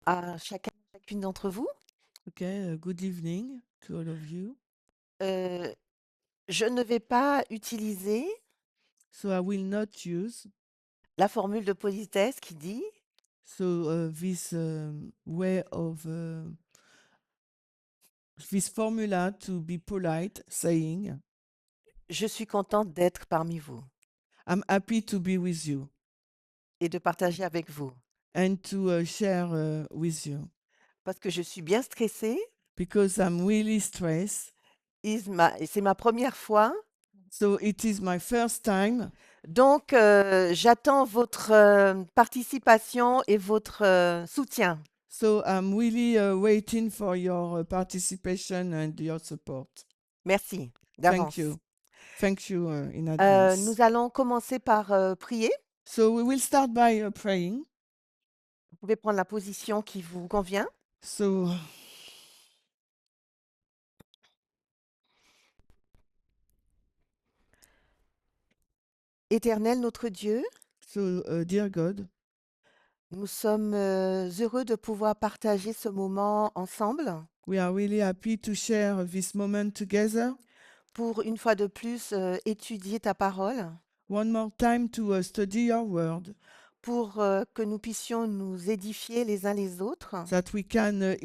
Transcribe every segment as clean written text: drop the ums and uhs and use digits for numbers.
à chacun, chacune d'entre vous. Okay, good evening to all of you. Euh, je ne vais pas utiliser So I will not use la formule de politesse qui dit this way of this formula to be polite, saying je suis contente d'être parmi vous I'm happy to be with you et de partager avec vous and to share with you parce que je suis bien stressée. because I'm really stressed. C'est ma première fois, So it is my first time. donc j'attends votre participation et votre soutien. So I'm really waiting for your participation and your support. Merci Thank d'avance. you. Thank you in advance. Nous allons commencer par prier. So we will start by praying. Vous pouvez prendre la position qui vous convient. So, Éternel notre Dieu, dear God, nous sommes heureux de pouvoir partager ce moment ensemble we are really happy to share this moment together. pour une fois de plus étudier ta parole, One more time to study your word, pour que nous puissions nous édifier les uns les autres that we can uh,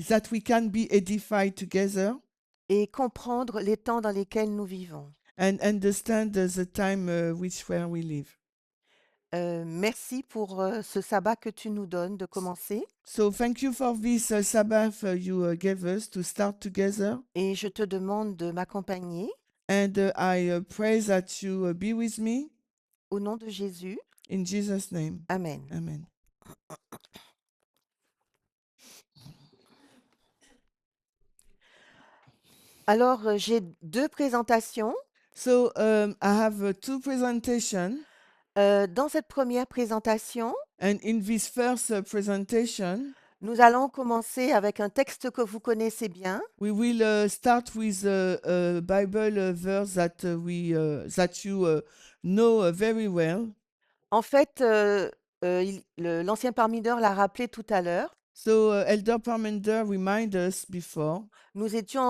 that we can be edified together et comprendre les temps dans lesquels nous vivons. and understand the time which where we live. Merci pour ce sabbat que tu nous donnes de commencer So thank you for this Sabbath you gave us to start together. et je te demande de m'accompagner And I pray that you be with me au nom de Jésus. in Jesus' name. Amen. Amen. Alors, j'ai deux présentations. So I have two presentations. Dans cette première présentation, And in this first presentation, nous allons commencer avec un texte que vous connaissez bien. we will start with a Bible verse that that you know very well. En fait, l'ancien parmideur l'a rappelé tout à l'heure. So Elder Parmenter reminded us before. Nous étions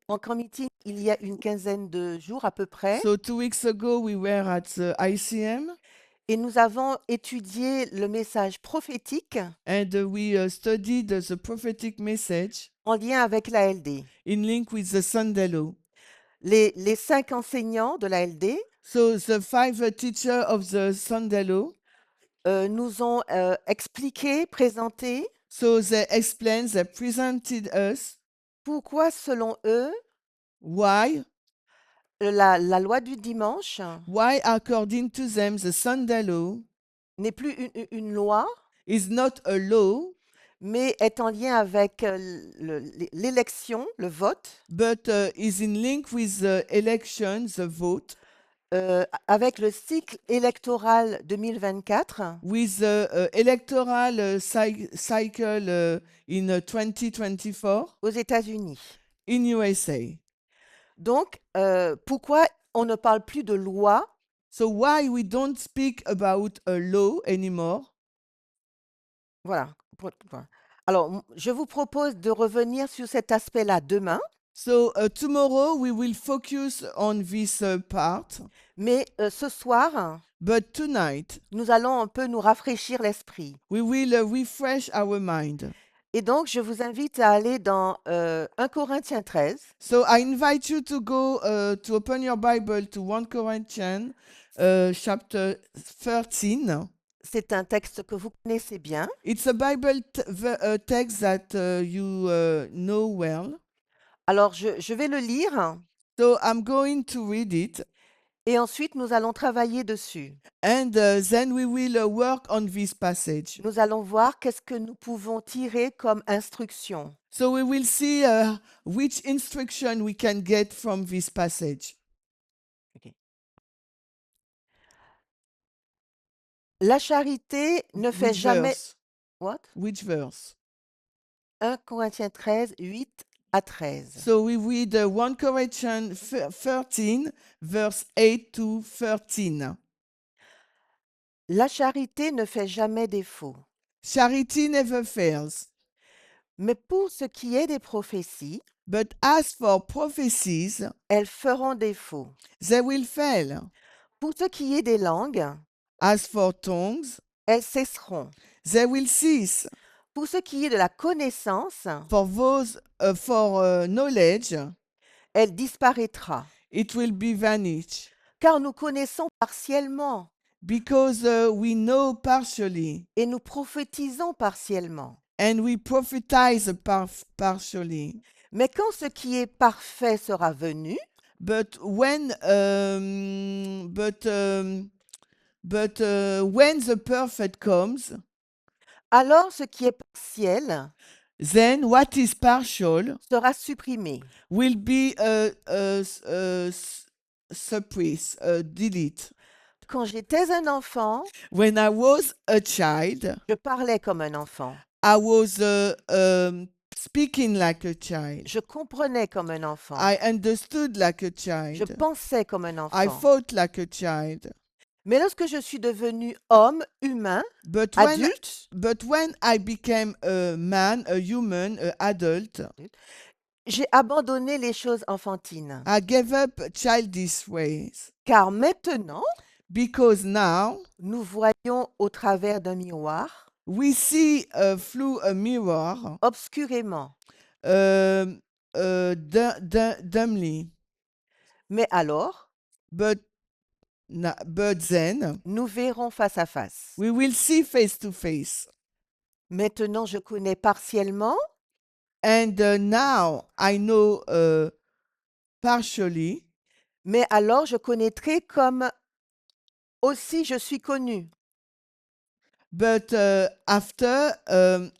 en camp meeting il y a une quinzaine de jours à peu près, So 2 weeks ago we were at ICM et nous avons étudié le message prophétique and we studied the prophetic message en lien avec la LD. in link with the Sunday law. Les 5 enseignants de la LD So the five teachers of the Sunday law, nous ont expliqué, présenté so they explained, they presented us pourquoi, selon eux, why la loi du dimanche according to them the Sunday law n'est plus une loi, is not a law mais est en lien avec l'élection, le vote, but is in link with the election, the vote, avec le cycle électoral 2024 with the electoral cycle in 2024 aux États-Unis. in USA. Donc, pourquoi on ne parle plus de loi? So why we don't speak about a law anymore? Voilà. Voilà. Alors, je vous propose de revenir sur cet aspect-là demain, So tomorrow we will focus on this part, mais ce soir, but tonight nous allons un peu nous rafraîchir l'esprit. we will refresh our mind. Et donc, je vous invite à aller dans 1 Corinthiens 13. So I invite you to go to open your Bible to 1 Corinthians chapter 13. C'est un texte que vous connaissez bien. It's a Bible text that you know well. Alors, je vais le lire So I'm going to read it et ensuite nous allons travailler dessus. and then we will work on this passage. Nous allons voir qu'est-ce que nous pouvons tirer comme instruction. So we will see which instruction we can get from this passage. La charité ne fait Which jamais... verse? What? Which verse? 1 Corinthiens 13, 8 à 13. So we read 1 Corinthians 13, verse 8 to 13. La charité ne fait jamais défaut. Charity never fails. Mais pour ce qui est des prophéties, But as for prophecies, elles feront défaut. they will fail. Pour ce qui est des langues, As for tongues, elles cesseront. they will cease. Pour ce qui est de la connaissance, For knowledge, elle disparaîtra. it will be vanished. Car nous connaissons partiellement Because we know partially et nous prophétisons partiellement. and we prophesize partially. Mais quand ce qui est parfait sera venu, But when the perfect comes, alors ce qui est partiel then what is partial sera supprimé. will be suppressed, delete. Quand j'étais un enfant, When I was a child, je parlais comme un enfant. I was speaking like a child. Je comprenais comme un enfant. I understood like a Je child. pensais comme un I enfant. thought like a child. Mais lorsque je suis devenu homme, humain, But adulte, when I became a man, a human, an adult, j'ai abandonné les choses enfantines. I gave up childish ways. Car maintenant, Because now nous voyons au travers d'un miroir, we see through a mirror, obscurément. dumbly. Mais alors, But then nous verrons face à face. we will see face to face. Maintenant, je connais partiellement, And now I know partially, mais alors je connaîtrai comme aussi je suis connu. but after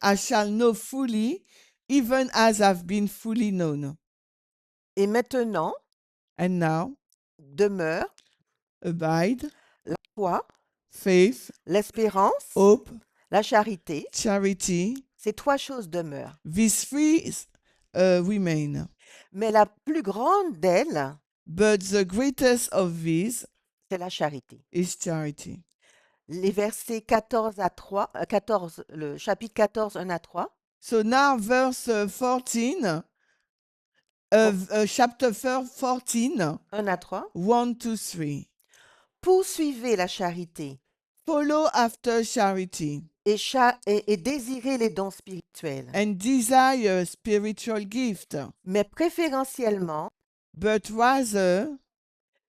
I shall know fully, even as I've been fully known. Et maintenant, And now demeure abide, la foi, faith, l'espérance, hope, la charité. charity. Ces trois choses demeurent. These three remain. Mais la plus grande d'elles, But the greatest of these c'est la charité. is charity. Les versets 14 à 3, 14, le chapitre 14, 1 à 3. So now verse 14, chapter 14, 1 à 3. 1 to 3. Poursuivez la charité Follow after charity et désirez les dons spirituels, and desire spiritual gift, mais préférentiellement but rather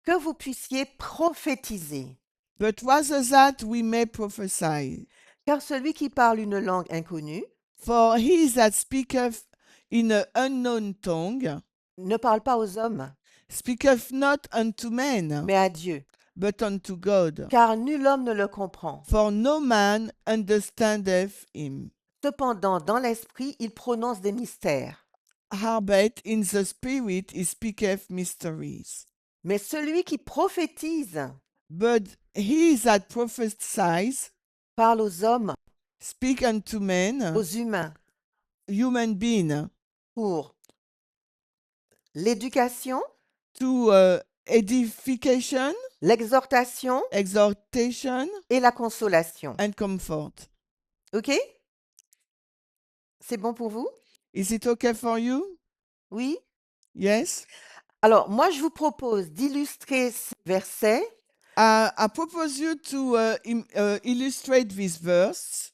que vous puissiez prophétiser. that we may prophesy. Car celui qui parle une langue inconnue For he that speaketh in an unknown tongue ne parle pas aux hommes, speaketh not unto men, mais à Dieu, but unto God. car nul homme ne le comprend. For no man understandeth him. Cependant, dans l'esprit, il prononce des mystères. Howbeit in the spirit he speaketh mysteries. Mais celui qui prophétise But he that prophesies parle aux hommes, speak unto men, aux humains, human being, pour l'éducation, to edification, l'exhortation exhortation, et la consolation. and comfort. OK? C'est bon pour vous? Is it okay for you? Oui? Yes? Alors, moi, je vous propose d'illustrer ces versets I propose you to illustrate this verse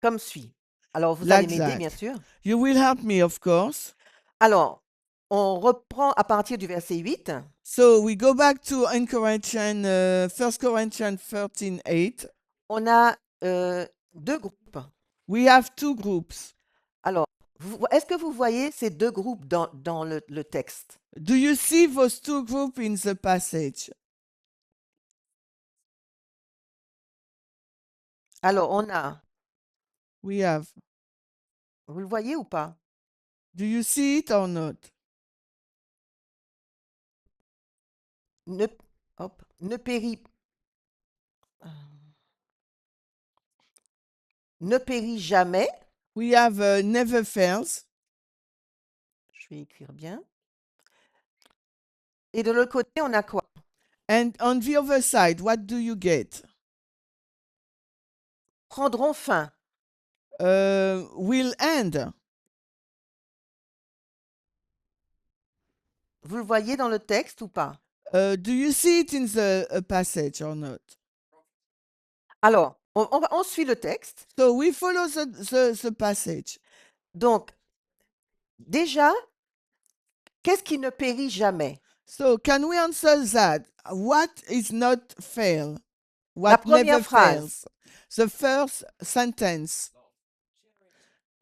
comme suit. Alors, vous like allez m'aider, that. bien sûr. You will help me, of course. Alors, on reprend à partir du verset 8. So we go back to 1 Corinthians 13:8. On a deux groupes. We have two groups. Alors, est-ce que vous voyez ces deux groupes dans le texte? Do you see those two groups in the passage? Alors, on a, We have. vous le voyez ou pas? Do you see it or not? Ne, hop, ne périt, ne périt jamais. We have never fails. Je vais écrire bien. Et de l'autre côté, on a quoi? And on the other side, what do you get? prendront fin. will end. Vous le voyez dans le texte ou pas? Do you see it in the passage or not? Alors, on suit le texte. So we follow the passage. Donc, déjà, qu'est-ce qui ne périt jamais? So can we answer that? What is not fail? La What première never phrase. fails? The first sentence.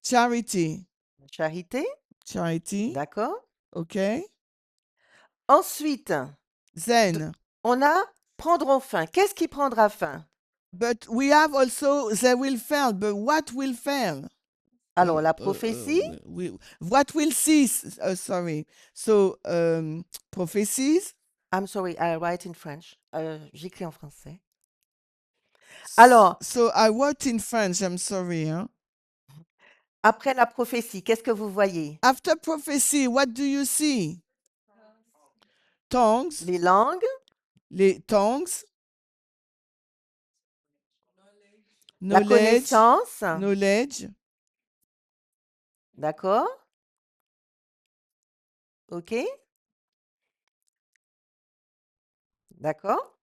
Charity. Charité, Charity. d'accord. Okay. Ensuite, Then, on a prendront fin. Qu'est-ce qui prendra fin? but we have also they will fail. But what will fail? Alors, la prophétie, What will cease? Sorry. So prophecies. I'm sorry, I write in French. J'écris en français. Alors, So I wrote in French. I'm sorry. Huh? après la prophétie, qu'est-ce que vous voyez? After prophecy, what do you see? Tongues. Les langues, Les tongues. la Knowledge. connaissance, Knowledge. d'accord? OK? D'accord?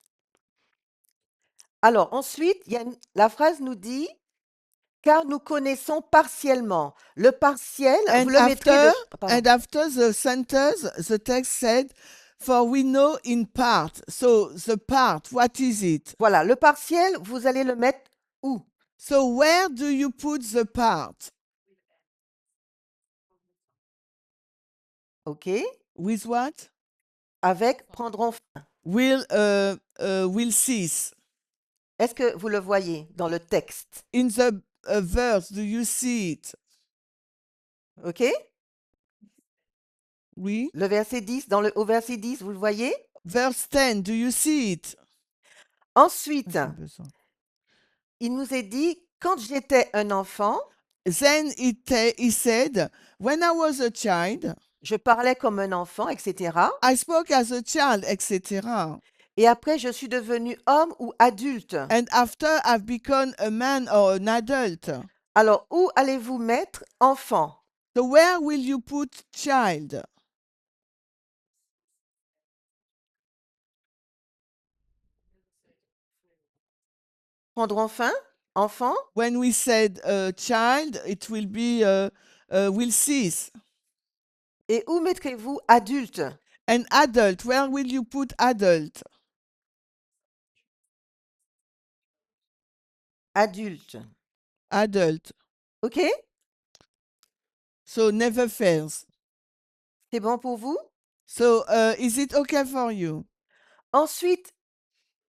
Alors, ensuite, la phrase nous dit car nous connaissons partiellement. Le partiel, vous le mettrez de. Pardon. And after the sentence, the text said, "For we know in part." So the part, what is it? Voilà, le partiel, vous allez le mettre où? So where do you put the part? OK? With what? Avec prendront fin. Will cease. Est-ce que vous le voyez dans le texte? In the verse, do you see it? OK? Oui. Le verset 10, au verset 10, vous le voyez? Verse 10, do you see it? Ensuite, J'ai besoin. il nous est dit, quand j'étais un enfant, Then he said, when I was a child, je parlais comme un enfant, etc. I spoke as a child, etc. Et après, je suis devenu homme ou adulte. And after I've become a man or an adult. Alors, où allez-vous mettre enfant? So where will you put child? Prendront fin? Enfant? When we said child, it will be will cease. Et où mettrez-vous adulte? An adult, where will you put adult? Adulte. Adult. OK? So never fails. C'est bon pour vous? So is it okay for you? Ensuite,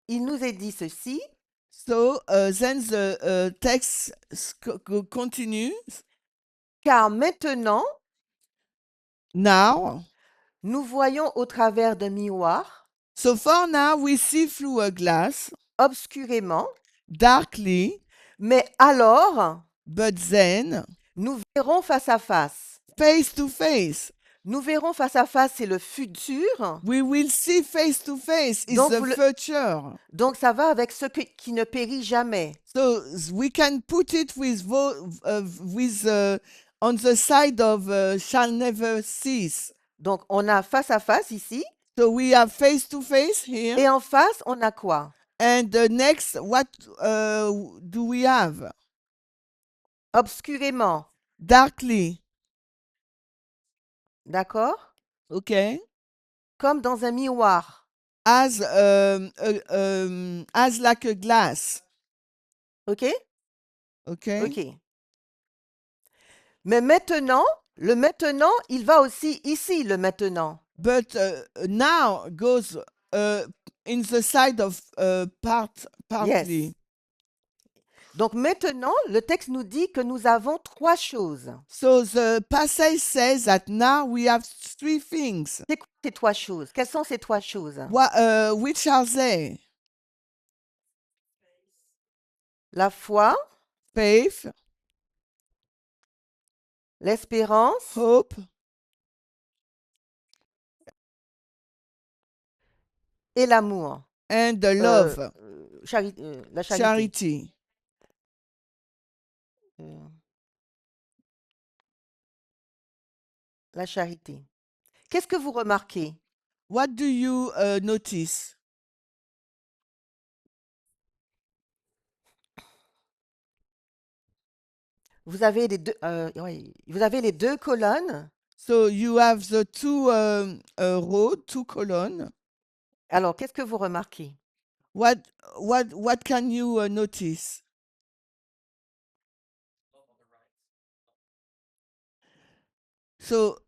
il nous est dit ceci. So then the text continues. Car maintenant, Now, nous voyons au travers d'un miroir, so for now we see through a glass, obscurément, darkly, mais alors, but then nous verrons face à face. face to face. Nous verrons face à face, c'est le futur. We will see face to face is Donc, the future. Donc, ça va avec ce qui ne périt jamais. So we can put it with on the side of shall never cease. Donc, on a face à face ici. So we have face to face here. Et en face, on a quoi? And the next, what do we have? Obscurément. Darkly. D'accord? Okay. Comme dans un miroir. As like a glass. OK? Okay. OK. Mais maintenant, le maintenant, il va aussi ici, le maintenant. But now goes in the side of partly. Yes. Donc maintenant, le texte nous dit que nous avons trois choses. So the passage says that now we have three things. C'est quoi ces trois choses? Quelles sont ces trois choses? Which are they? La foi, Faith, l'espérance hope, et l'amour. and the love, La charité. charity. la charité. Qu'est-ce que vous remarquez? What do you notice? Vous avez les deux colonnes. So you have the two row, two column. Alors, qu'est-ce que vous remarquez? What can you notice? So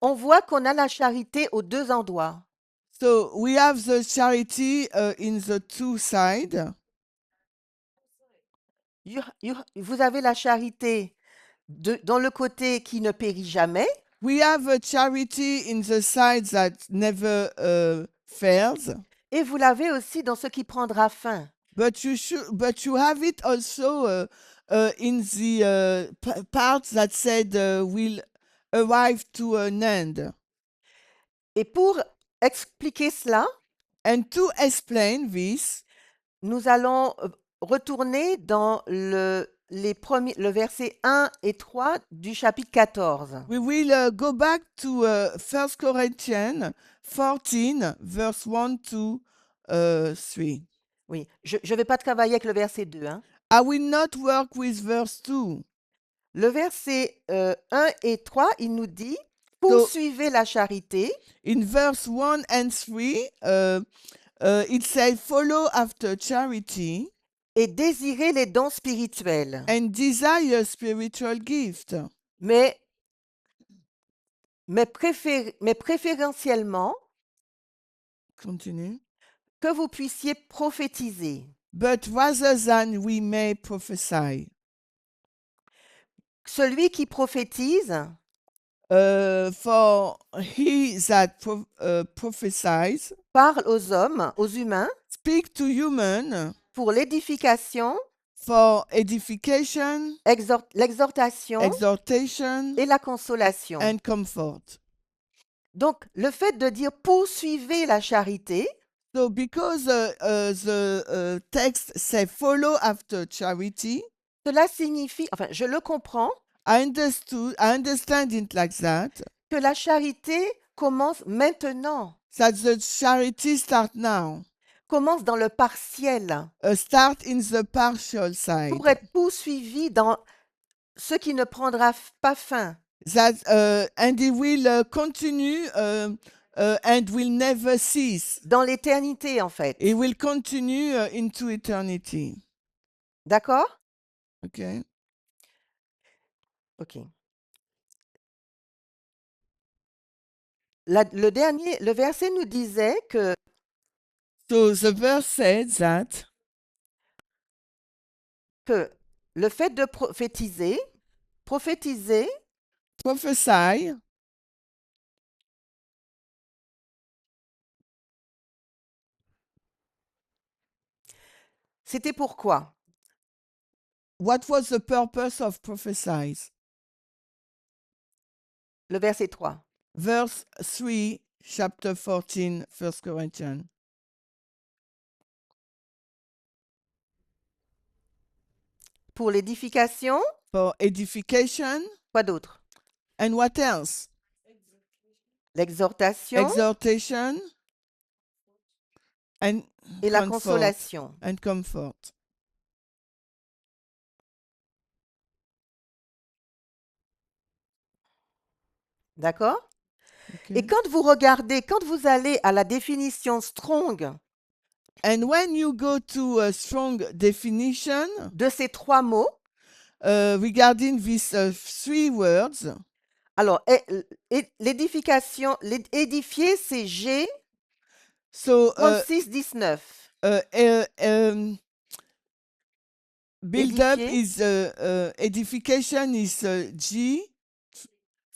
On voit qu'on a la charité aux deux endroits. so we have the charity in the two side. Vous avez la charité dans le côté qui ne périt jamais. We have a charity in the side that never fails. Et vous l'avez aussi dans ce qui prendra fin. But you have it also in the part that said will arrive to an end. Et pour expliquer cela, And to explain this, nous allons retourner dans le verset 1 et 3 du chapitre 14. we will go back to 1 Corinthians 14, verse 1 to 3. Oui, je ne vais pas travailler avec le verset 2. Hein. I will not work with verse 2. Le verset 1 et 3, il nous dit « Poursuivez la charité ». In verse 1 and 3, it says, follow after charity et désirez les dons spirituels. and desire spiritual gift. Mais préférentiellement, Continue. que vous puissiez prophétiser. But rather than we may prophesy. Celui qui prophétise for he that prophesies parle aux hommes, aux humains, speak to human pour l'édification, for edification, l'exhortation exhortation, et la consolation. and comfort. Donc, le fait de dire poursuivez la charité, so because the text say follow after charity, cela signifie, enfin, je le comprends, I understand it like that. Que la charité commence maintenant. That the charity start now. Commence dans le partiel. Start in the partial side. Pour être poursuivi dans ce qui ne prendra pas fin. That and it will continue and will never cease. Dans l'éternité, en fait. It will continue into eternity. D'accord? Okay. Ok. Le verset nous disait que So the verse said that le fait de prophétiser, prophesy, c'était pourquoi? What was the purpose of prophesy? Le verset 3. Verse 3, chapter 14, 1 Corinthians. Pour l'édification. For edification. Quoi d'autre? And what else? L'exhortation. Exhortation. And et la consolation. And comfort. D'accord? Okay. Et quand vous allez à la définition Strong, and when you go to a strong definition de ces trois mots, regarding these three words, alors l'édification, édifier, c'est G 36-19. Build up is edification is G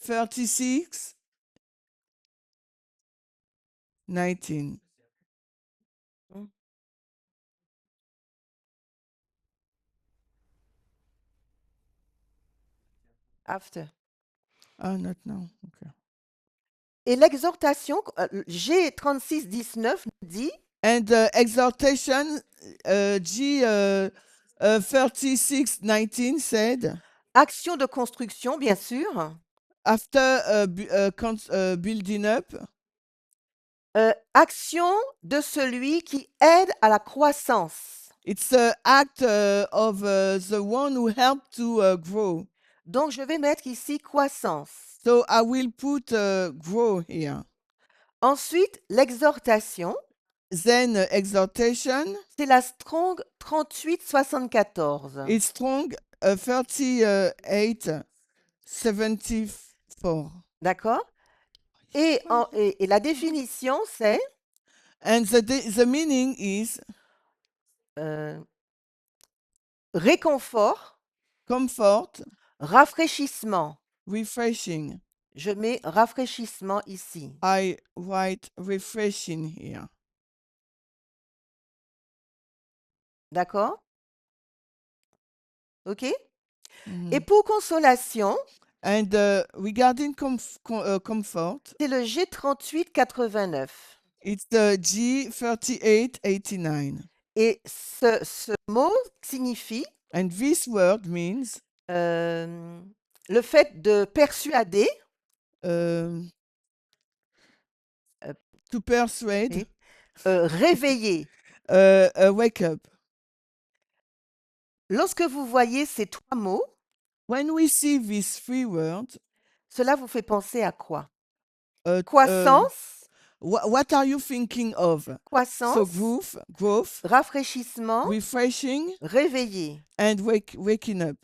36 19. After. Ah, not now. Okay. Et l'exhortation, G 36-19 dit. And exhortation, G 36:19 said, Action de construction, bien sûr. after building up, Action de celui qui aide à la croissance. it's an act of the one who helped to grow. Donc, je vais mettre ici croissance. So I will put grow here. Ensuite, l'exhortation, Then exhortation, c'est la Strong 3874. it's strong 38:74. D'accord? Et la définition, c'est And the meaning is réconfort, comfort, rafraîchissement. refreshing. Je mets rafraîchissement ici. I write refreshing here. D'accord? OK? Mhm. Et pour consolation, And regarding comfort, c'est le G3889. it's the G3889. Et ce mot signifie And this word means le fait de persuader, to persuade, réveiller. wake up. Lorsque vous voyez ces trois mots, When we see these three words, cela vous fait penser à quoi? uh, Croissance, what are you thinking of? So croissance, growth, rafraîchissement, refreshing, réveiller. and waking up.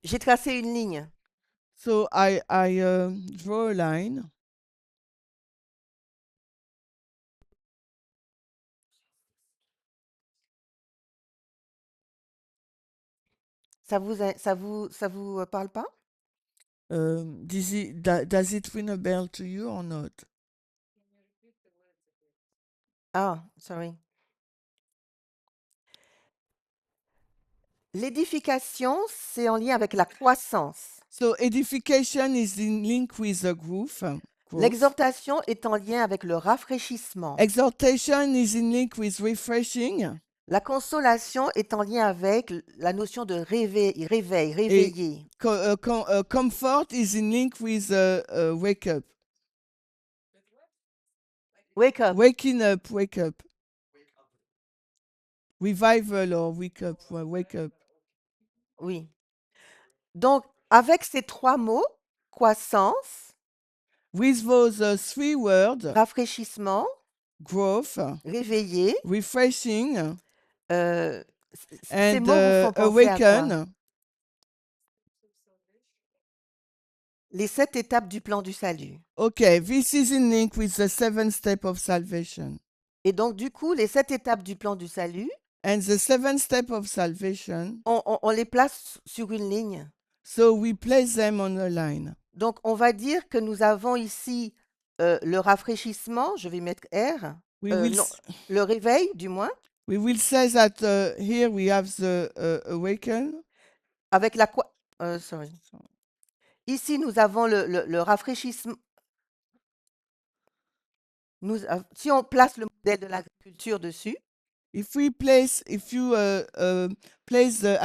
J'ai tracé une ligne. So I draw a line. Ça vous parle pas? Does it ring a bell to you or not? Ah, sorry. L'édification, c'est en lien avec la croissance. So edification is in link with the growth. L'exhortation est en lien avec le rafraîchissement. Exhortation is in link with refreshing. La consolation est en lien avec la notion de réveiller. Comfort is in link with wake up. Wake up. Waking up, wake up. Revival or wake up, wake up. Oui. Donc, avec ces trois mots, croissance, With those three words, rafraîchissement, growth, réveiller, refreshing, ces and mots vous font penser à quoi? awaken. Les 7 étapes du plan du salut. Okay, this is in link with the 7 steps of salvation. Et donc, du coup, les 7 étapes du plan du salut, And the 7 steps of salvation, on les place sur une ligne. so we place them on a line. Donc, on va dire que nous avons ici le rafraîchissement, je vais mettre R, non, le réveil du moins, We will say that here we have the awaken. avec la sorry. Ici, nous avons le rafraîchissement. Si on place le modèle de l'agriculture dessus, If you place the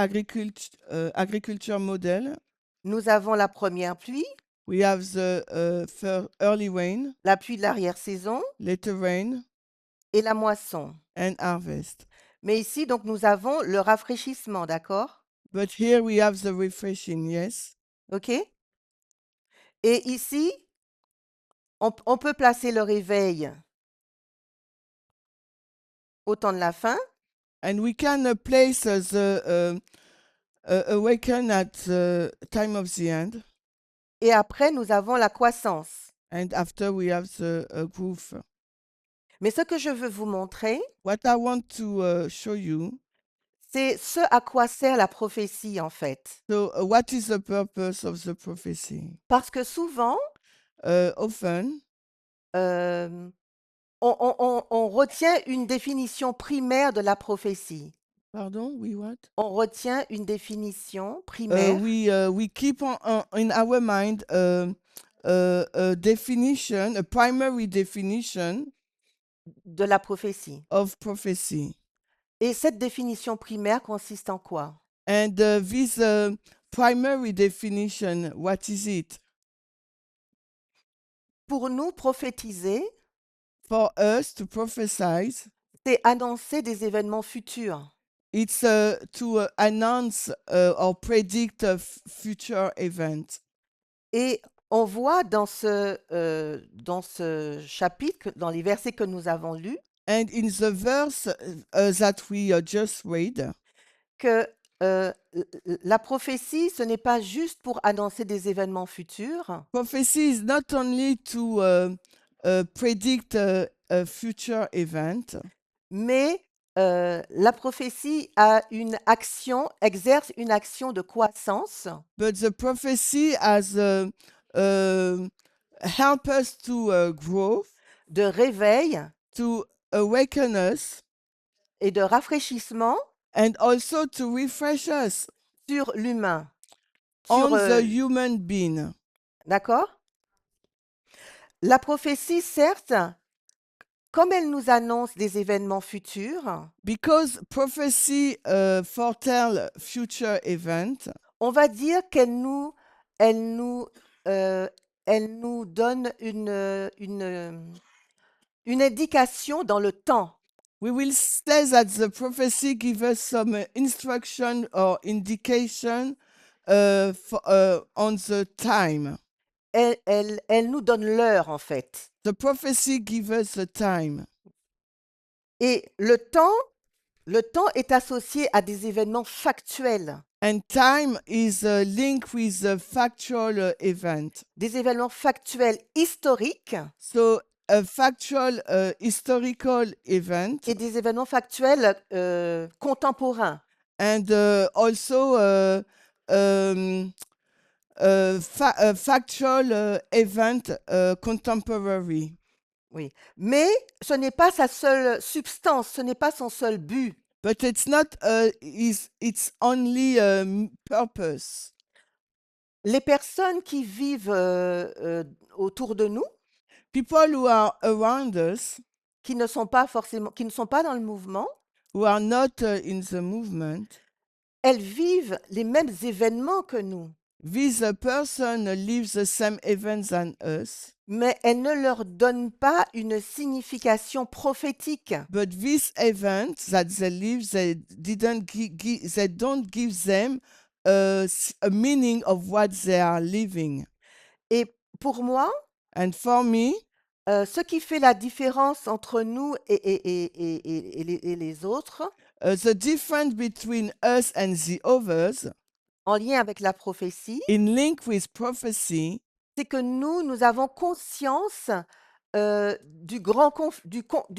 agriculture model, nous avons la première pluie, we have the early rain, la pluie de l'arrière-saison later rain, et la moisson. and harvest. Mais ici, donc, nous avons le rafraîchissement, d'accord? But here we have the refreshing, yes. OK? Et ici, on peut placer le réveil au temps de la fin. And we can place the awaken at the time of the end. Et après, nous avons la croissance. And after we have the growth. Mais ce que je veux vous montrer, What I want to show you, c'est ce à quoi sert la prophétie, en fait. so what is the purpose of the prophecy? Parce que souvent, Often, on retient une définition primaire de la prophétie. Pardon, we what? On retient une définition primaire We keep on in our mind a definition, a primary definition de la prophétie. of prophecy. Et cette définition primaire consiste en quoi? And this primary definition, what is it? Pour nous, prophétiser, For us to prophesize, c'est annoncer des événements futurs. it's to announce or predict a future event. Et on voit dans ce chapitre, dans les versets que nous avons lus, And in the verse that we just read, que la prophétie, ce n'est pas juste pour annoncer des événements futurs, prophecy is not only to predict a future event, mais la prophétie exerce une action de croissance, but the prophecy has help us to grow, de réveil to awaken us, et de rafraîchissement and also to refresh us sur l'humain. on the human being. D'accord? La prophétie, certes, comme elle nous annonce des événements futurs, Because prophecy foretell future event, on va dire elle nous, elle nous donne une indication dans le temps. we will say that the prophecy gives us some instruction or indication on the time. Elle nous donne l'heure, en fait. The prophecy gives us the time. Et le temps est associé à des événements factuels, And time is linked with the factual event. des événements factuels historiques So a factual historical event et des événements factuels contemporains. and also a factual event contemporary. Oui. Mais ce n'est pas sa seule substance, ce n'est pas son seul but. But it's not its only purpose. Les personnes qui vivent autour de nous, People who are around us, qui ne sont pas dans le mouvement, who are not in the movement, elles vivent les mêmes événements que nous, this person lives the same events than us, mais elles ne leur donnent pas une signification prophétique. but these events that they live, they don't give them a meaning of what they are living. Et pour moi, And for me, ce qui fait la différence entre nous et les autres, the difference between us and the others, en lien avec la prophétie, in link with prophecy, c'est que nous avons conscience du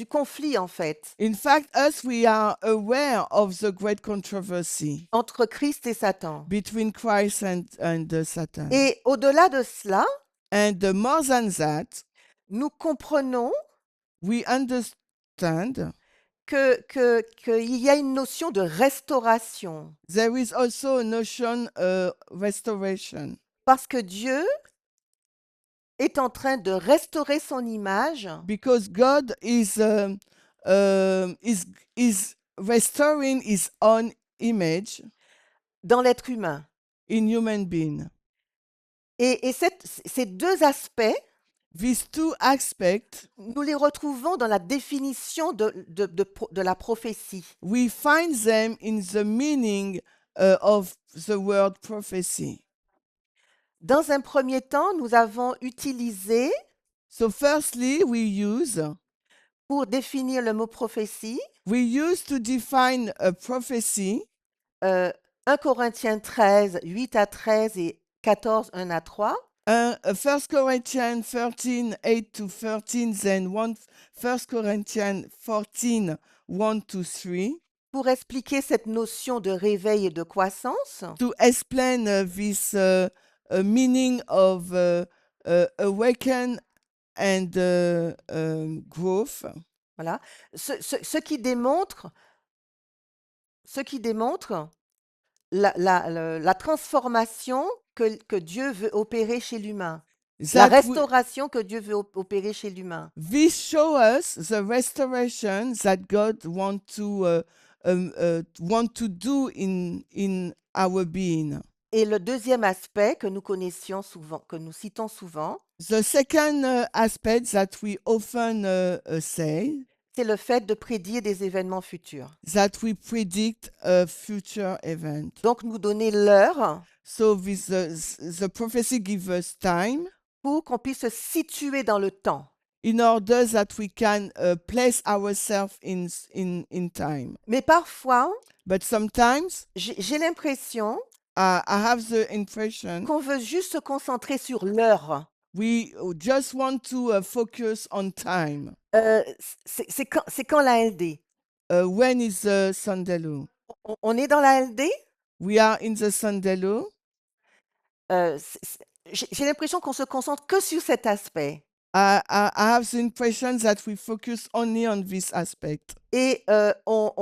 conflit, en fait, in fact, us, we are aware of the great controversy entre Christ et Satan. between Christ and Satan. Et au-delà de cela, And more than that, nous comprenons we understand qu'il y a une notion de restauration, there is also a notion restoration, parce que Dieu est en train de restaurer son image because God is restoring His own image dans l'être humain. in human being. Et ces deux aspects, These two aspects, nous les retrouvons dans la définition de la prophétie. we find them in the meaning of the word prophecy. Dans un premier temps, nous avons utilisé, So firstly, pour définir le mot prophétie, we use to define a prophecy 1 Corinthiens 13, 8 à 13 et 14, 1 à 3. 1 Corinthians 13, 8 to 13, then 1 Corinthians 14, 1 to 3, Pour expliquer cette notion de réveil et de croissance, to explain this meaning of awaken and growth. voilà, ce qui démontre ce qui démontre la transformation que Dieu veut opérer chez l'humain, la That restauration que Dieu veut opérer chez l'humain. this show us the restoration that God want to do in our being. Et le deuxième aspect que nous connaissions souvent, que nous citons souvent, The second aspect that we often say, c'est le fait de prédire des événements futurs. that we predict a future event. Donc, nous donner l'heure So this the prophecy gives us time pour qu'on puisse se situer dans le temps. in order that we can place ourselves in time. Mais parfois, But sometimes j'ai l'impression I have the impression qu'on veut juste se concentrer sur l'heure. we just want to focus on time. C'est quand la LD? When is the Sandalo? On est dans la LD? We are in the Sandalo. J'ai l'impression qu'on se concentre que sur cet aspect. I have the impression that we focus only on this aspect. Et on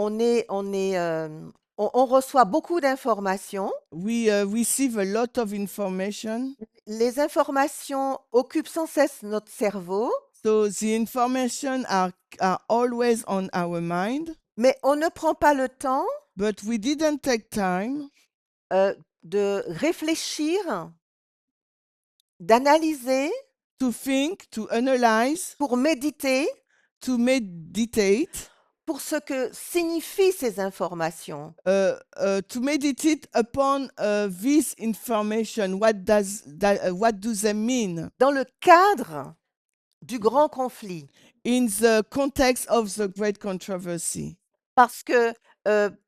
reçoit beaucoup d'informations. We receive a lot of information. Les informations occupent sans cesse notre cerveau, So the information are always on our mind, mais on ne prend pas le temps but we didn't take time de réfléchir, d'analyser, to think, to analyze, pour méditer, to meditate, pour ce que signifient ces informations. to meditate upon this information. What do they mean Dans le cadre du grand conflit. in the context of the great controversy? Parce que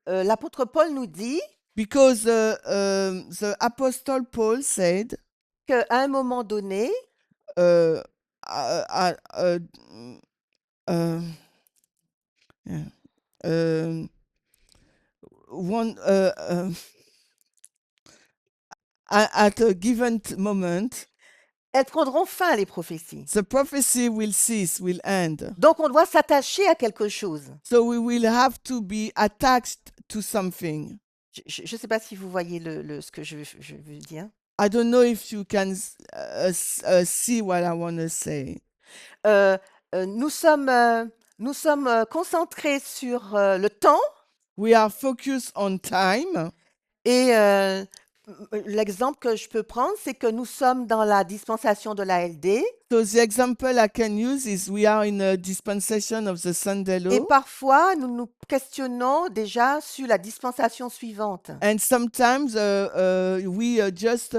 l'apôtre Paul nous dit Because the apostle Paul said, qu'à un moment donné, uh, uh, uh, uh, yeah, one at a given moment, elles prendront fin, les prophéties. the prophecy will cease, will end. Donc, on doit s'attacher à quelque chose. So we will have to be attached to something. Je ne sais pas si vous voyez ce que je veux dire. I don't know if you can see what I want to say. Nous sommes concentrés sur le temps We are focused on time. et l'exemple que je peux prendre, c'est que nous sommes dans la dispensation de la LD So the example I can use is we are in a dispensation of the et Sandalo, parfois nous nous questionnons déjà sur la dispensation suivante. and sometimes we just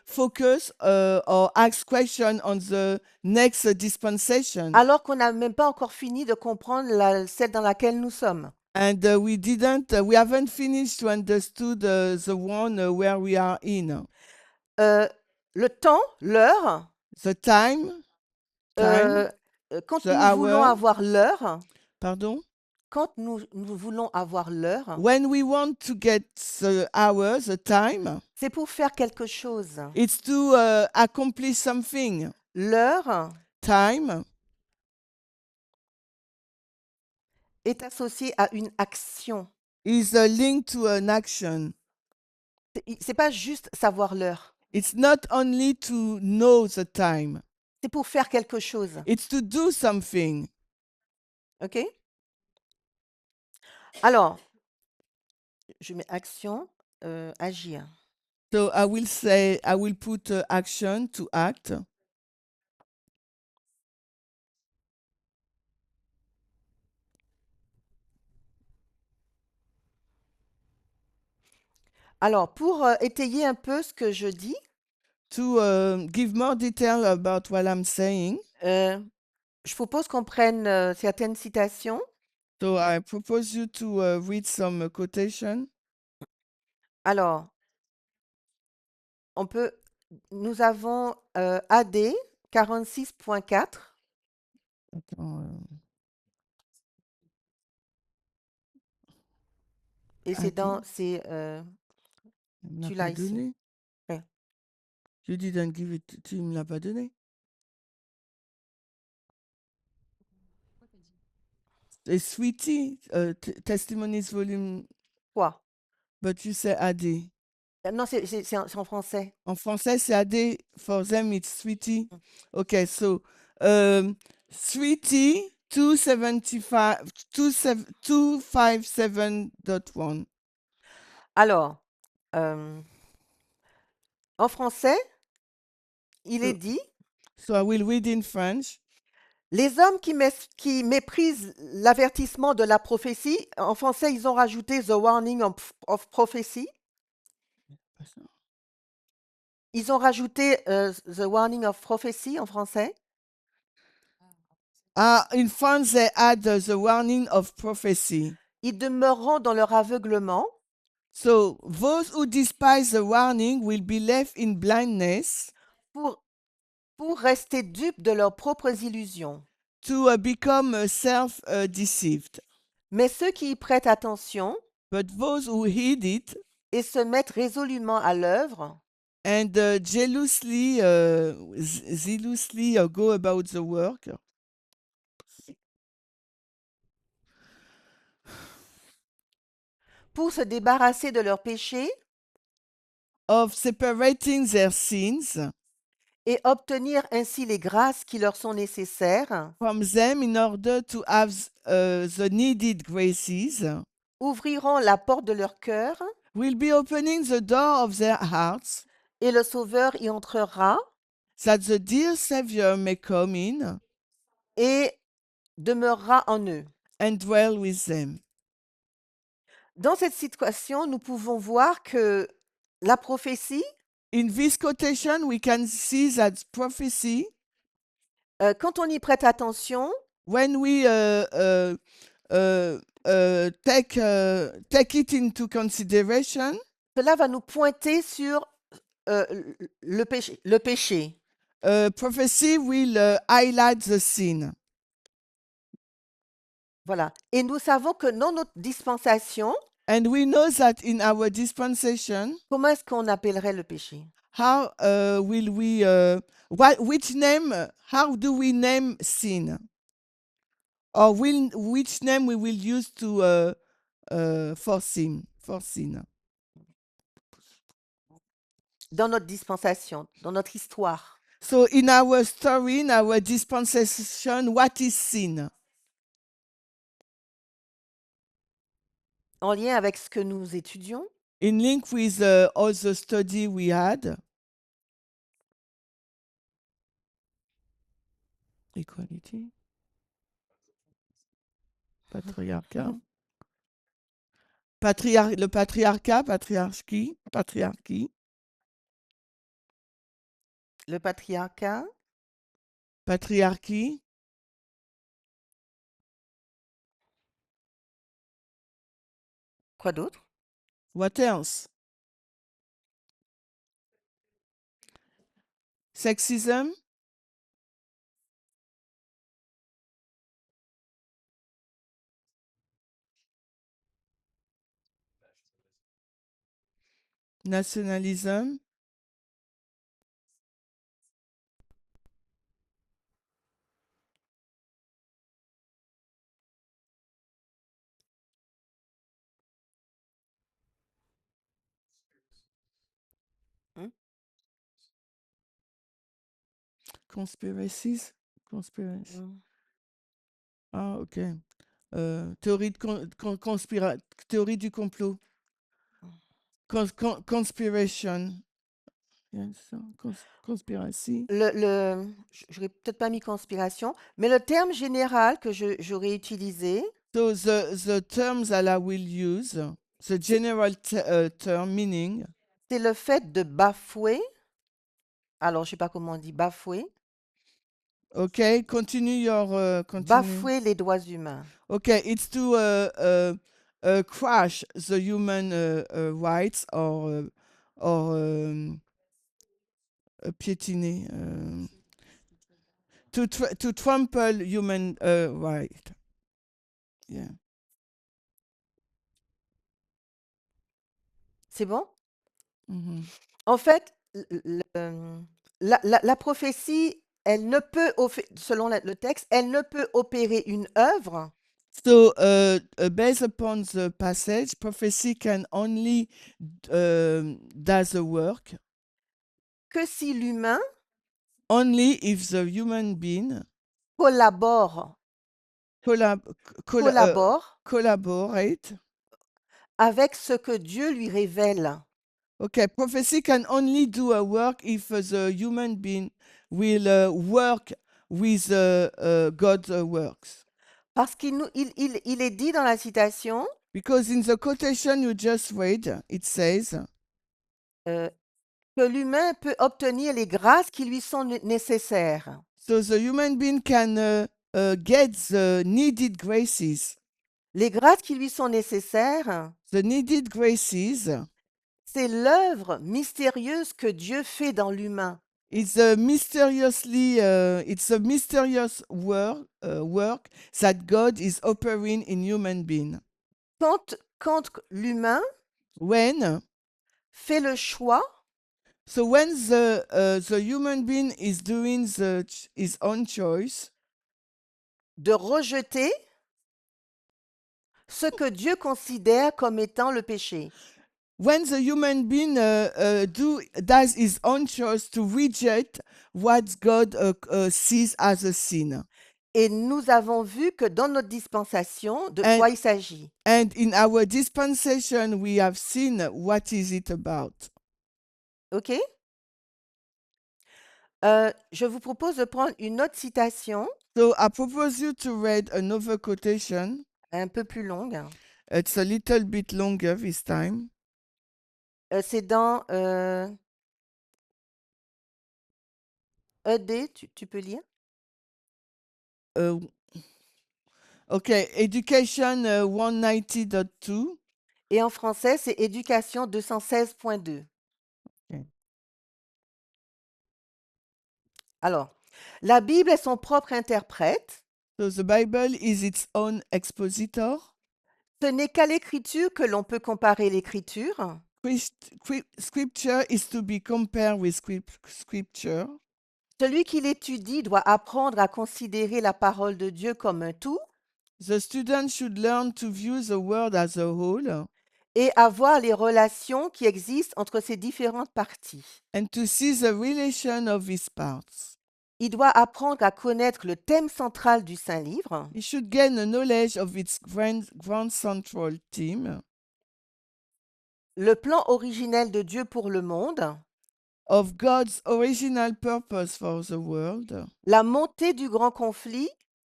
focus or ask question on the next dispensation, Alors qu'on n'a même pas encore fini de comprendre celle dans laquelle nous sommes. and we haven't finished to understood the one where we are in. Le temps, l'heure, The time, quand the nous voulons hour. avoir l'heure, Pardon? quand nous voulons avoir l'heure, When we want to get the hour, the time, c'est pour faire quelque chose. it's to accomplish something. L'heure Time est associée à une action. is linked to an action. C'est pas juste savoir l'heure. It's not only to know the time, C'est pour faire quelque chose. it's to do something. OK? Alors, je mets action, agir. So I will put action to act. Alors, pour étayer un peu ce que je dis, To give more detail about what I'm saying, je propose qu'on prenne certaines citations. so I propose you to read some quotation. Alors, nous avons AD 46.4 et AD? tu l'as ici. Donné. Ouais. You didn't give it, tu me l'as pas donné. Et Sweetie, Testimonies Volume Quoi? But you say AD. Non, c'est en français. En français, c'est AD. For them, it's sweetie. Mm. Okay, so sweetie 275 257.1. Alors, euh, en français, il est So, dit, so I will read in French. les hommes qui méprisent l'avertissement de la prophétie, en français, ils ont rajouté the warning of prophecy. Ils ont rajouté the warning of prophecy en français. In France, they add the warning of prophecy. Ils demeureront dans leur aveuglement. So those who despise the warning will be left in blindness Pour, pour rester dupes de leurs propres illusions. to become self-deceived. Mais ceux qui y prêtent attention But those who heed it et se mettent résolument à l'œuvre and jealously, zealously go about the work pour se débarrasser de leurs péchés of separating their sins et obtenir ainsi les grâces qui leur sont nécessaires, from them in order to have the needed graces, ouvriront la porte de leur cœur will be opening the door of their hearts et le Sauveur y entrera that the dear Savior may come in et demeurera en eux. and dwell with them. Dans cette situation, nous pouvons voir que la prophétie, In this quotation, we can see that prophecy, quand on y prête attention, when we take it into consideration, cela va nous pointer sur le péché. Le péché. prophecy will highlight the sin. Voilà. Et nous savons que dans notre dispensation, And we know that in our dispensation, comment est-ce qu'on appellerait le péché? how will we, which name, how do we name sin? Or which name we will use to for sin? For sin. Dans notre dispensation, dans notre histoire. So in our story, in our dispensation, what is sin? En lien avec ce que nous étudions, In link with all the study we had. Equality. Patriarcat. Le patriarcat, patriarchie. le patriarcat, Patriarchie. quoi d'autre? What else? Sexism. Nationalism. Hmm? Conspiracies. Conspiracy. Hmm. Ah, ok. Théorie, théorie du complot. Conspiration. Yes, conspiracy. J'aurais peut-être pas mis conspiration, mais le terme général que j'aurais utilisé, So the terms that I will use, the general term meaning, c'est le fait de bafouer. Alors, je sais pas comment on dit bafouer. okay, continue your continue. Bafouer les droits humains. Okay, it's to crush the human rights or piétiner, to trample human right. Yeah. C'est bon? Mhm. En fait, la prophétie, elle ne peut, selon le texte, elle ne peut opérer une œuvre So, based upon the passage, prophecy can only does the work que si l'humain only if the human being collabore, collab- collabore collaborate. avec ce que Dieu lui révèle. Okay, prophecy can only do a work if the human being will work with God's works. Parce il est dit dans la citation Because in the quotation you just read, it says euh, que l'humain peut obtenir les grâces qui lui sont nécessaires. so the human being can get the needed graces. Les grâces qui lui sont nécessaires, The needed graces c'est l'œuvre mystérieuse que Dieu fait dans l'humain. it's a mysterious work that God is operating in human being. Quand l'humain When fait le choix So when the human being is doing his own choice de rejeter ce que Dieu considère comme étant le péché, when the human being does his own choice to reject what God sees as a sin. et nous avons vu que dans notre dispensation, de And- quoi il s'agit. And in our dispensation, we have seen what is it about. OK? Je vous propose de prendre une autre citation, So I propose you to read another quotation. un peu plus longue. It's a little bit longer this time. C'est dans ED, tu peux lire? Uh, okay, Education 190.2. Et en français, c'est Éducation 216.2. Ok. Alors, la Bible est son propre interprète. So the Bible is its own expositor. Ce n'est qu'à l'écriture que l'on peut comparer l'écriture. Scripture is to be compared with scripture. Celui qui l'étudie doit apprendre à considérer la parole de Dieu comme un tout The student should learn to view the world as a whole et à voir les relations qui existent entre ces différentes parties. and to see the relation of its parts. Il doit apprendre à connaître le thème central du Saint-Livre, He should gain a knowledge of its grand central theme, le plan originel de Dieu pour le monde, of God's original purpose for the world, la montée du grand conflit,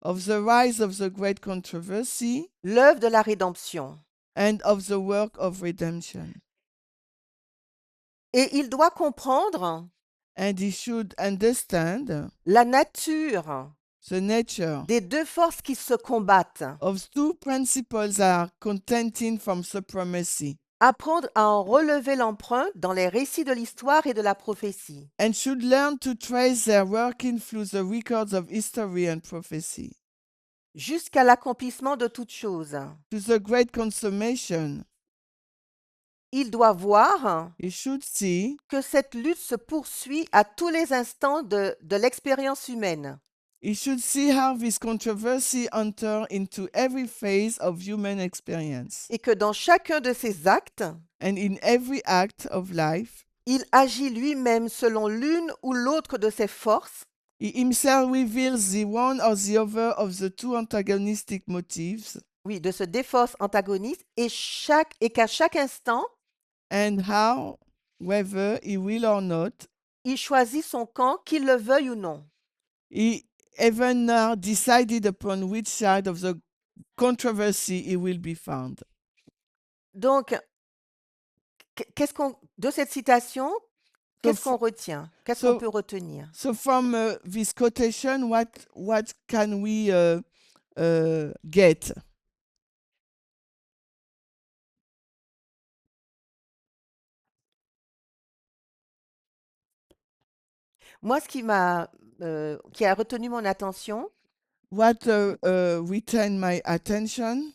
of the rise of the great controversy, l'œuvre de la rédemption. and of the work of redemption. Et il doit comprendre And he should understand la nature the nature des deux forces qui se combattent, of two principles that are contending from supremacy, apprendre à en relever l'empreinte dans les récits de l'histoire et de la prophétie. and should learn to trace their working through the records of history and prophecy, Jusqu'à l'accomplissement de toutes choses. to the great consummation. Il doit voir He should see que cette lutte se poursuit à tous les instants de l'expérience humaine. He should see how this controversy enter into every phase of human experience, Et que dans chacun de ses actes, and in every act of life, il agit lui-même selon l'une ou l'autre de ses forces he himself reveals the one or the other of the two antagonistic motives, oui, de ce deux forces antagonistes et qu'à chaque instant, and how, whether he will or not, il choisit son camp, qu'il le veuille ou non. he even now decided upon which side of the controversy he will be found. Donc, de cette citation, qu'est-ce qu'on retient? Qu'est-ce qu'on peut retenir? So from this quotation, what can we get? Moi, ce qui a retenu mon attention, What retained my attention?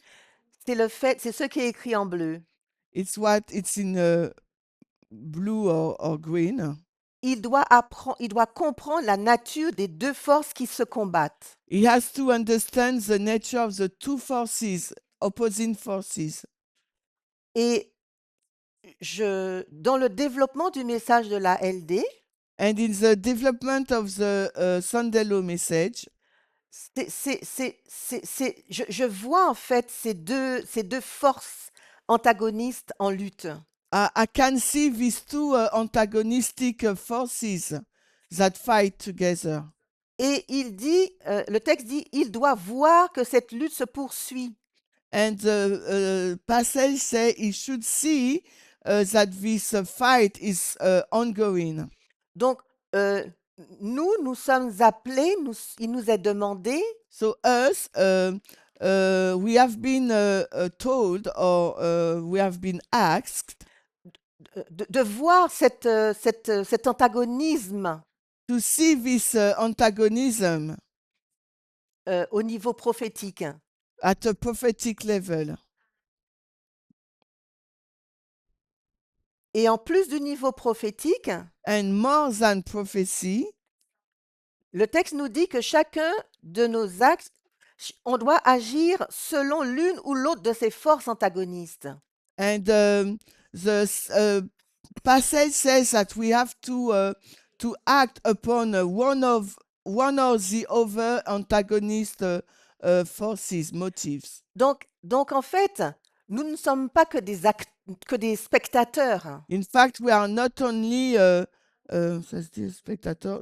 c'est ce qui est écrit en bleu. It's in blue or green. il doit comprendre la nature des deux forces qui se combattent. He has to understand the nature of the two forces, opposing forces. Et dans le développement du message de la LD, And in the development of the Sunday Law message, je vois en fait ces deux forces antagonistes en lutte. I can see these two antagonistic forces that fight together. Et le texte dit, il doit voir que cette lutte se poursuit. And the passage say he should see that this fight is ongoing. Donc, nous sommes appelés, il nous est demandé So us, we have been told, or we have been asked de voir cet antagonisme to see this antagonism au niveau prophétique. at a prophetic level. Et en plus du niveau prophétique, And more than prophecy, le texte nous dit que chacun de nos actes, on doit agir selon l'une ou l'autre de ces forces antagonistes. and the passage says that we have to act upon one or the other antagonist forces, motives. Donc en fait, nous ne sommes pas que que des spectateurs. In fact, we are not only ça se dit spectator.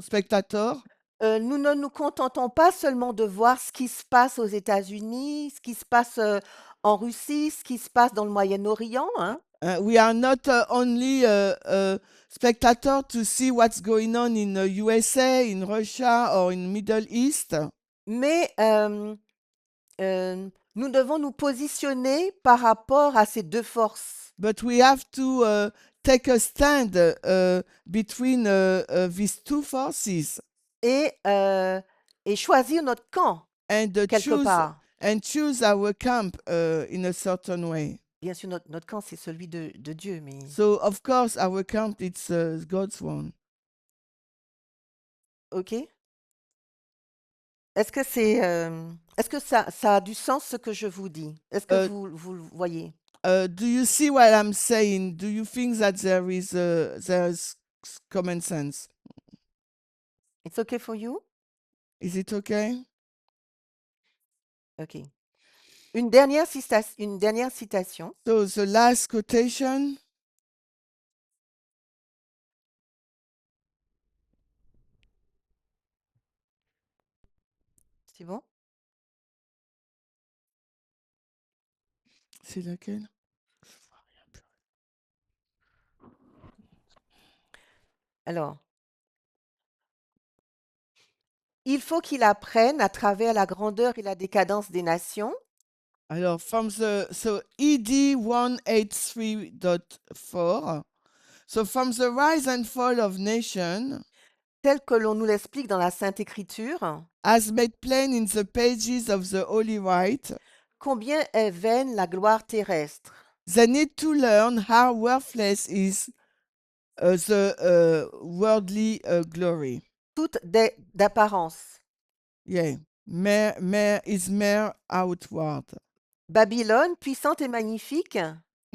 Nous ne nous contentons pas seulement de voir ce qui se passe aux États-Unis, ce qui se passe en Russie, ce qui se passe dans le Moyen-Orient, hein, We are not only spectator to see what's going on in the USA, in Russia, or in Middle East, mais nous devons nous positionner par rapport à ces deux forces. but we have to take a stand between these two forces Et, et choisir notre camp and quelque part. choose our camp in a certain way. Bien sûr, notre camp, c'est celui de Dieu, mais So of course our camp it's God's one. OK. Est-ce que ça a du sens ce que je vous dis? Est-ce que vous le voyez? Do you see what I'm saying? Do you think that there's common sense? It's okay for you? Is it okay? OK. Une dernière citation. So the last quotation. C'est bon? C'est laquelle? Alors, il faut qu'il apprenne à travers la grandeur et la décadence des nations Alors, so ED 183.4. So from the rise and fall of nation, tel que l'on nous l'explique dans la Sainte Écriture, as made plain in the pages of the Holy Writ, combien est vaine la gloire terrestre, they need to learn how worthless is the worldly glory. toute d'apparence. Yeah, is mere outward. Babylone, puissante et magnifique,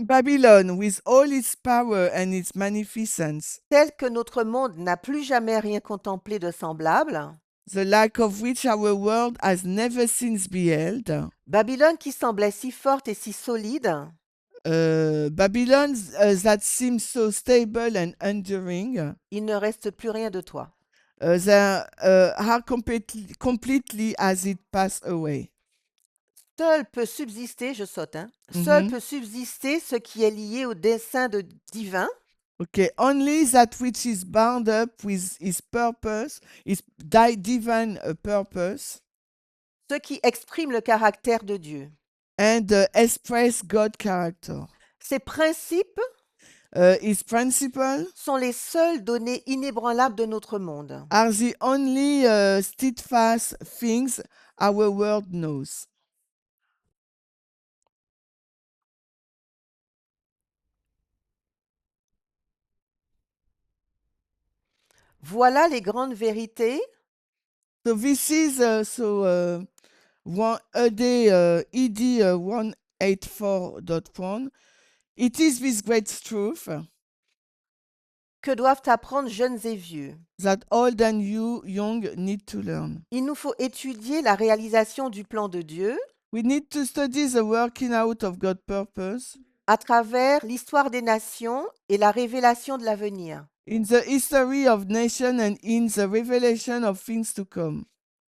Babylon, with all its power and its magnificence, tel que notre monde n'a plus jamais rien contemplé de semblable, the like of which our world has never since beheld. Babylone qui semblait si forte et si solide, Babylon that seems so stable and enduring, il ne reste plus rien de toi. they are completely as it passed away. Seul peut subsister, je saute, hein, seul Mhm. peut subsister ce qui est lié au dessein divin, Okay, only that which is bound up with his purpose, his divine purpose, ce qui exprime le caractère de Dieu. and express God character. Ces principes His principles sont les seules données inébranlables de notre monde. are the only steadfast things our world knows. Voilà les grandes vérités So this is one ED ED 184.1. It is this great truth que doivent apprendre jeunes et vieux. that old and you young need to learn. Il nous faut étudier la réalisation du plan de Dieu We need to study the working out of God's purpose à travers l'histoire des nations et la révélation de l'avenir, in the history of nation and in the revelation of things to come,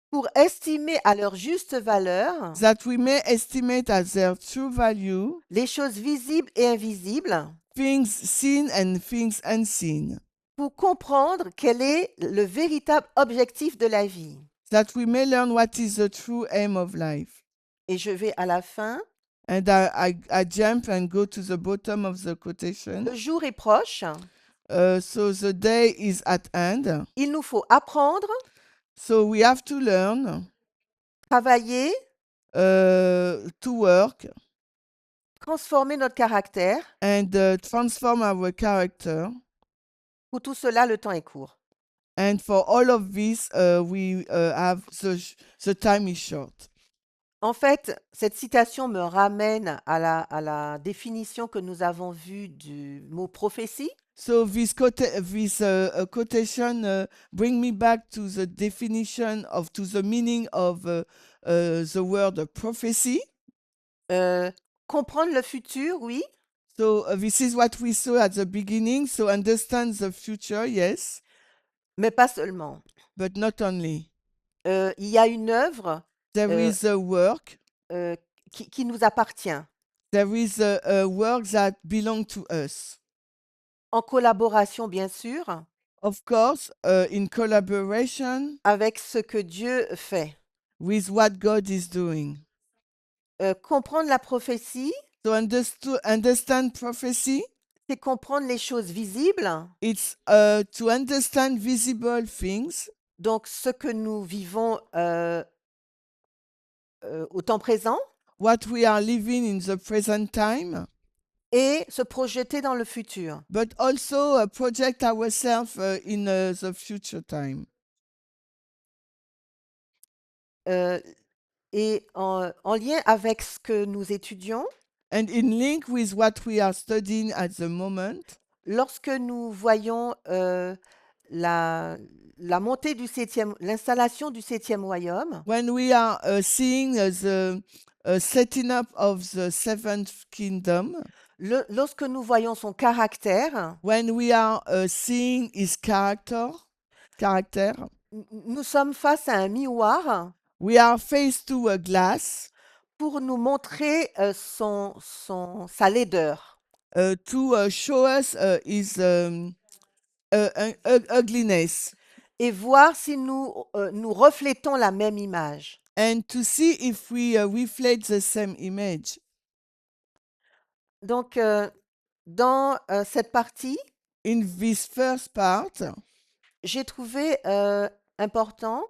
pour estimer à leur juste valeur that we may estimate at their true value les choses visibles et invisibles, things seen and things unseen, pour comprendre quel est le véritable objectif de la vie. that we may learn what is the true aim of life. Et je vais à la fin. And I jump and go to the bottom of the quotation. Le jour est proche. So the day is at hand. Il nous faut apprendre, So we have to learn travailler, to work transformer notre caractère. and transform our character. Pour tout cela, le temps est court. And for all of this, we have the time is short. En fait, cette citation me ramène à la définition que nous avons vue du mot prophétie. So this quotation bring me back to the definition to the meaning of the word prophecy. Comprendre le futur, oui, So this is what we saw at the beginning. So understand the future, yes, mais pas seulement. but not only. Il y a une œuvre There is a work. qui nous appartient, There is a work that belong to us. en collaboration, bien sûr, Of course, in collaboration avec ce que Dieu fait. with what God is doing. Comprendre la prophétie, So understand prophecy. c'est comprendre les choses visibles, It's to understand visible things. donc ce que nous vivons au temps présent, What we are living in the present time, et se projeter dans le futur. but also project ourselves in the future time. Et en lien avec ce que nous étudions, And in link with what we are studying at the moment, lorsque nous voyons la montée du l'installation du septième royaume, when we are seeing the setting up of the seventh kingdom, lorsque nous voyons son caractère, when we are seeing his character, nous sommes face à un miroir we are faced to a glass pour nous montrer sa laideur. to show us his ugliness Et voir si nous reflétons la même image. and to see if we reflect the same image. Donc, dans cette partie, In this first part, j'ai trouvé important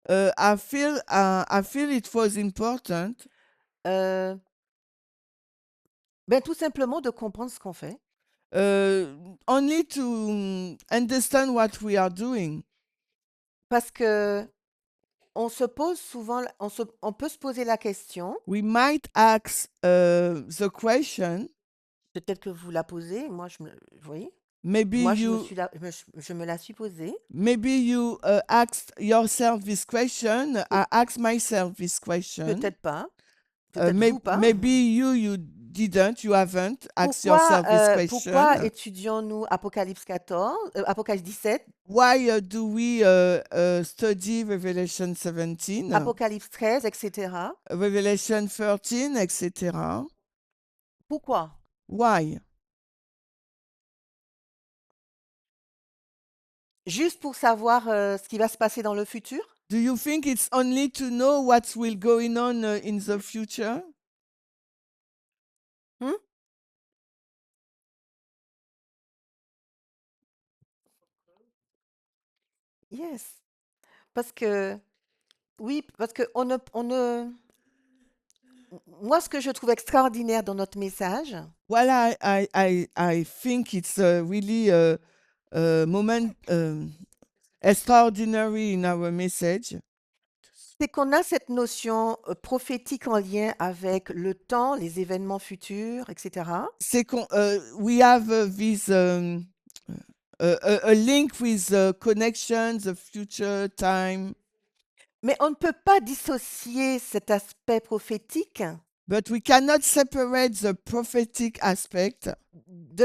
I feel it was important tout simplement de comprendre ce qu'on fait. only to understand what we are doing. Parce que on se pose souvent, on peut se poser la question, We might ask the question, peut-être que vous la posez, moi vous voyez, maybe moi you je me la suis posée. maybe you asked yourself this question. I asked myself this question. Peut-être pas, peut-être vous pas. Maybe you haven't asked yourself this question. Pourquoi étudions-nous Apocalypse 14, Apocalypse 17, Why do we study Revelation 17, Apocalypse 13, etc. Revelation 13, etc.? Pourquoi? Why? Juste pour savoir ce qui va se passer dans le futur? Do you think it's only to know what will going on in the future? Hmm? Yes. Parce que, oui, parce que moi, ce que je trouve extraordinaire dans notre message, Well, I think it's really a moment. extraordinary in our message, c'est qu'on a cette notion prophétique en lien avec le temps, les événements futurs, etc. c'est qu'on we have this a link with the connections, the future time, Mais on ne peut pas dissocier cet aspect prophétique but we cannot separate the prophetic aspect. de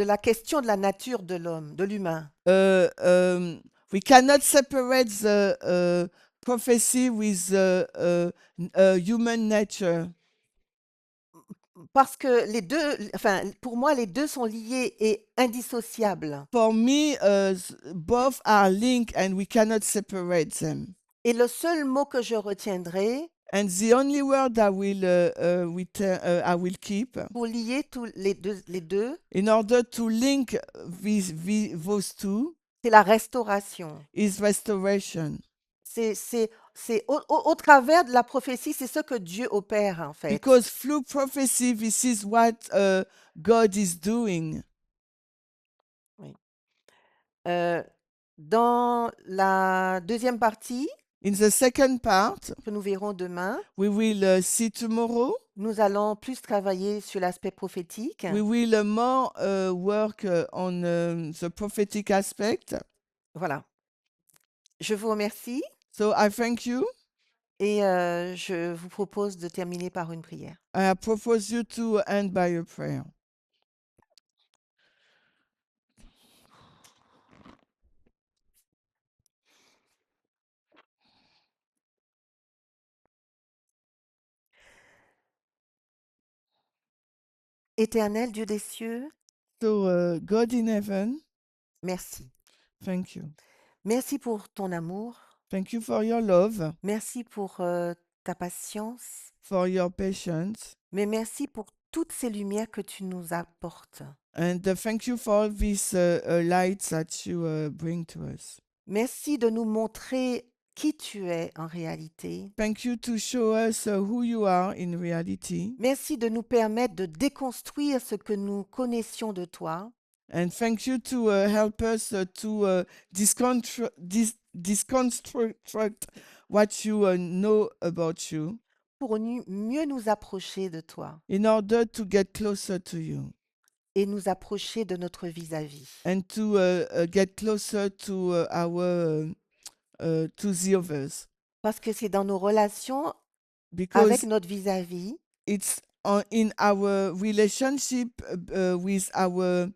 la question de la nature de l'homme, de l'humain. We cannot separate the prophecy with the human nature. Parce que les deux, enfin, pour moi, les deux sont liés et indissociables. For me, both are linked and we cannot separate them. Et le seul mot que je retiendrai And the only word I will keep pour lier tous les deux, in order to link those two c'est la restauration. is restoration. C'est au travers de la prophétie, c'est ce que Dieu opère en fait. Because through prophecy, this is what God is doing. Dans la deuxième partie, In the second part, que nous verrons demain, we will see tomorrow. nous allons plus travailler sur l'aspect prophétique. We will more work on the prophetic aspect. Voilà. Je vous remercie So I thank you. et je vous propose de terminer par une prière. I propose you to end by a prayer. Éternel Dieu des cieux, So God in heaven, merci. thank you. Merci pour ton amour. Thank you for your love, Merci pour ta patience. for your patience, Mais merci pour toutes ces lumières que tu nous apportes. and thank you for these lights that you bring to us. Merci de nous montrer qui tu es en réalité. Thank you to show us who you are in reality, Merci de nous permettre de déconstruire ce que nous connaissions de toi and thank you to help us to disconstruct what you know about you pour mieux nous approcher de toi in order to get closer to you et nous approcher de notre vis-à-vis. and to get closer to to the others, Parce que c'est dans nos relations avec because notre vis-à-vis it's in our relationship with our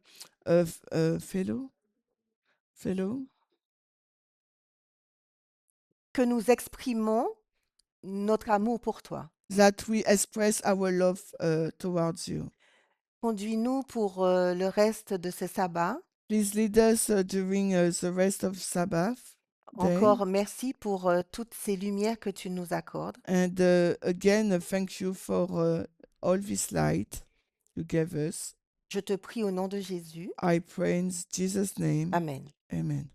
fellow que nous exprimons notre amour pour toi. that we express our love towards you. Conduis-nous pour le reste de ce sabbat. Please lead us during the rest of Sabbath day. Encore merci pour toutes ces lumières que tu nous accordes. And again, thank you for all this light you gave us. Je te prie au nom de Jésus. I pray in Jesus' name. Amen. Amen.